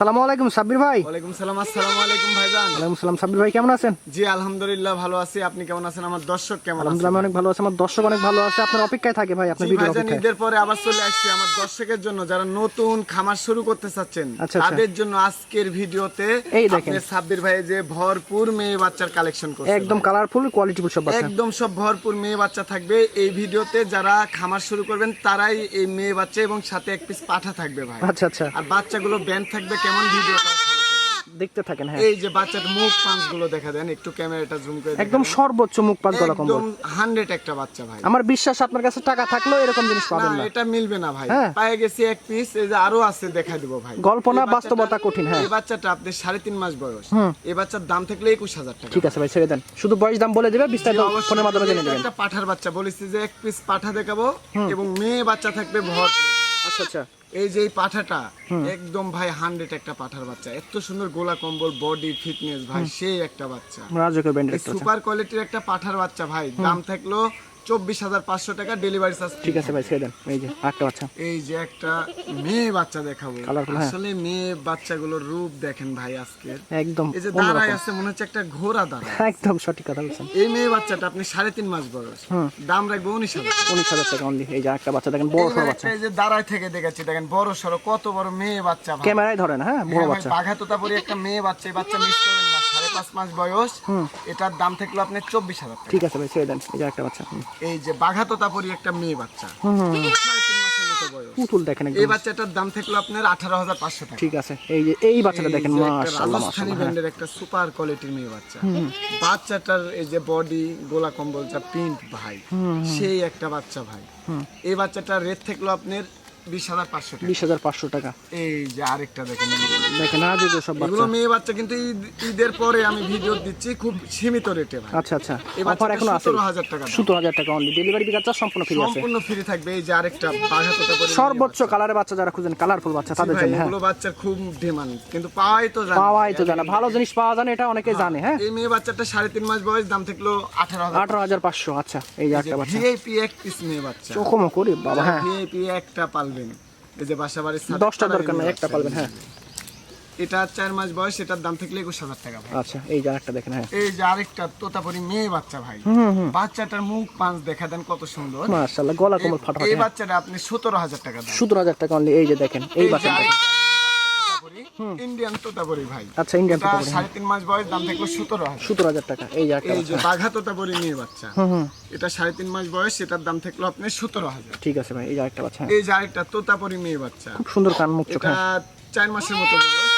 আসসালামু আলাইকুম সাব্বির ভাই। ওয়ালাইকুম সালাম। আসসালামু আলাইকুম ভাইজান। ওয়ালাইকুম সালাম। সাব্বির ভাই কেমন আছেন? জি আলহামদুলিল্লাহ ভালো আছি। আপনি কেমন আছেন? আমার দর্শক কেমন আছে? আলহামদুলিল্লাহ আমি অনেক ভালো আছি, আমার দর্শক অনেক ভালো আছে। আপনার অপেক্ষায় থাকে ভাই, আপনার জি ভিডিওর ভাইজান, অপেক্ষায়। ঈদের পরে আবার চলে আসছি আমার দর্শকের জন্য যারা নতুন খামার শুরু করতে চাচ্ছেন আচ্ছা। তাদের জন্য আজকের ভিডিওতে এই দেখেন। আপনি সাব্বির ভাই যে ভরপুর মেয়ে বাচ্চার কালেকশন করছে, একদম কালারফুল কোয়ালিটিফুল সব বাচ্চা। একদম সব ভরপুর মেয়ে বাচ্চা থাকবে এই ভিডিওতে। যারা খামার শুরু করবেন তারাই এই মেয়ে বাচ্চা এবং সাথে এক পিস পাঠা থাকবে ভাই। আচ্ছা। আর বাচ্চাগুলো ব্যান্ড থাকবে কেমন, ভিডিওটা দেখতে থাকেন। হ্যাঁ, এই যে বাচ্চার মুখ পাঁচ গুলো দেখা দেন, একটু ক্যামেরাটা জুম করে একদম সর্বোচ্চ মুখ পাঁচ গলা কম্বল। একদম 100 একটা বাচ্চা ভাই। আমার বিশ্বাস আপনার কাছে টাকা থাকলেও এরকম জিনিস পাবেন না। এটা মিলবে না ভাই। হ্যাঁ। পায়ে গেছি এক পিস, এই যে আরো আছে দেখা দিব ভাই। গল্প না, বাস্তবতা কঠিন। হ্যাঁ, এই বাচ্চাটা আপনি 3.5 মাস বয়স, এই বাচ্চার দাম থাকলে 21,000 টাকা। ঠিক আছে ভাই, ছেড়ে দেন। শুধু বয়স দাম বলে দিবে, বিস্তারিত ফোনের মাধ্যমে জেনে নেবেন। একটা পাঠার বাচ্চা বলেছি যে এক পিস পাঠা দেখাবো এবং মেয়ে বাচ্চা থাকবে ভরপুর। আচ্ছা। এই যে এই পাঠাটা একদম ভাই 100 একটা পাঠার বাচ্চা, এত সুন্দর গোলা কম্বল, বডি ফিটনেস ভাই, সেই একটা বাচ্চা। রাজকীয় ব্র্যান্ডের একটা বাচ্চা। সুপার কোয়ালিটির একটা পাঠার বাচ্চা ভাই, দাম থাকলো 24,500 টাকা, ডেলিভারি চার্জ। ঠিক আছে ভাই, ছেড়ে দেন। এই যে আরেকটা বাচ্চা। এই যে একটা মেয়ে বাচ্চা দেখাবো। Colourful, হ্যাঁ। আসলে মেয়ে বাচ্চাগুলোর রূপ দেখেন ভাই আজকের। একদম এই যে দাঁড়ায় আছে মনে হচ্ছে একটা ঘোড়া দাঁড়ায়। একদম সঠিক কথা বলছেন। এই মেয়ে বাচ্চাটা আপনি 3.5 মাস বয়স, দাম রাখবো 19,000 টাকা। 19,000 টাকা অনলি। এই যে আরেকটা বাচ্চা দেখেন, বড় সড়ো বাচ্চা। এই যে দাঁড়ায় থেকে দেখাচ্ছি, দেখেন বড় সড়ো কত বড় মেয়ে বাচ্চা ভাই। ক্যামেরায় ধরে না। হ্যাঁ, বড় বাচ্চা। বাঘা তোতাপুরি একটা মেয়ে বাচ্চা, এই বাচ্চা মিস করবেন না। 5.5 মাস বয়স, এটার দাম থাকলো আপনার 24,000 টাকা। ঠিক আছে ভাই, ছেড়ে দেন। এই যে একটা বাচ্চা। এই যে বাঘা তোতাপুরি একটা মেয়ে বাচ্চা, 3.5 মাসের মতো বয়স। পুতুল দেখেন এই একদম। বাচ্চাটার দাম থাকলো আপনার 18,500 টাকা। ঠিক আছে। এই যে এই বাচ্চাটা দেখেন, এই যে একটা মাশাআল্লাহ রাজস্থানী মাশাআল্লাহ। ব্র্যান্ডের একটা সুপার কোয়ালিটির মেয়ে বাচ্চা। বাচ্চাটার এই যে বডি, গোলা কম্বল যা প্রিন্ট ভাই, সেই একটা বাচ্চা ভাই। এই বাচ্চাটার রেট থাকলো আপনার 20,500 টাকা। 20,500 টাকা। এই যে আরেকটা দেখেন, দেখেন আজ যে সব এগুলো বাচ্চা। মেয়ে বাচ্চা, কিন্তু ঈদের পরে আমি ভিডিও দিচ্ছি খুব সীমিত রেটে ভাই। আচ্ছা। এই অফার বাচ্চাটা এখনো আছে। 17,000 টাকা দাম। 17,000 টাকা অনলি। ডেলিভারি পিক চার্জ সম্পূর্ণ ফ্রি আছে। সম্পূর্ণ ফ্রি থাকবে। এই যে আরেকটা বাঘা তোতা পরি সর্বোচ্চ কালারের বাচ্চা যারা খুঁজেন, কালারফুল বাচ্চা তাদের জন্য। হ্যাঁ, এগুলো বাচ্চার খুব ডিমান্ড, কিন্তু পাওয়াই তো জানে। পাওয়াই তো জানা, ভালো জিনিস পাওয়া জানে, এটা অনেকেই জানে। হ্যাঁ, এই মেয়ে বাচ্চাটা 3.5 মাস বয়স, দাম থাকলো 18,000। 18,500। আচ্ছা, এই যে একটা বাচ্চা। ভিআইপি এক পিস মেয়ে বাচ্চা, চোখমো করি বাবা। হ্যাঁ, ভিআইপি একটা পালবেন। এই যে বাসা বাড়ির 10টা দরকার নাই, একটা পালবেন। হ্যাঁ, এটা 4 মাস বয়স, এটার দাম থাকলে 21,000 টাকা ভাই। আচ্ছা। এই যে আরেকটা দেখেন। হ্যাঁ, এই যে আরেকটা তোতাপুরি মেয়ে বাচ্চা ভাই, বাচ্চাটার মুখ পাঁচ দেখা দেন কত সুন্দর। মাশাআল্লাহ, গলা কোমল এই ফাটাফাটি। বাচ্চাটা আপনি 17,000 টাকা দাম। 17,000 টাকা অনলি। এই যে দেখেন এই বাচ্চাটা। ইন্ডিয়ান তোতাপুরি ভাই। আচ্ছা, ইন্ডিয়ান এটা তোতাপুরি। 3.5 মাস বয়স, দাম থাকলো 17,000। 17,000 টাকা। এই যে একটা এই যে বাচ্চা। বাঘা তোতাপুরি মেয়ে বাচ্চা, এটা 3.5 মাস বয়স, এটার দাম থাকলো আপনার 17,000। ঠিক আছে ভাই, এই যে আরেকটা বাচ্চা। এই যে আরেকটা তোতাপুরি মেয়ে বাচ্চা, খুব সুন্দর কান মুখ চোখ। এটা 4 মাসের মতো বয়স,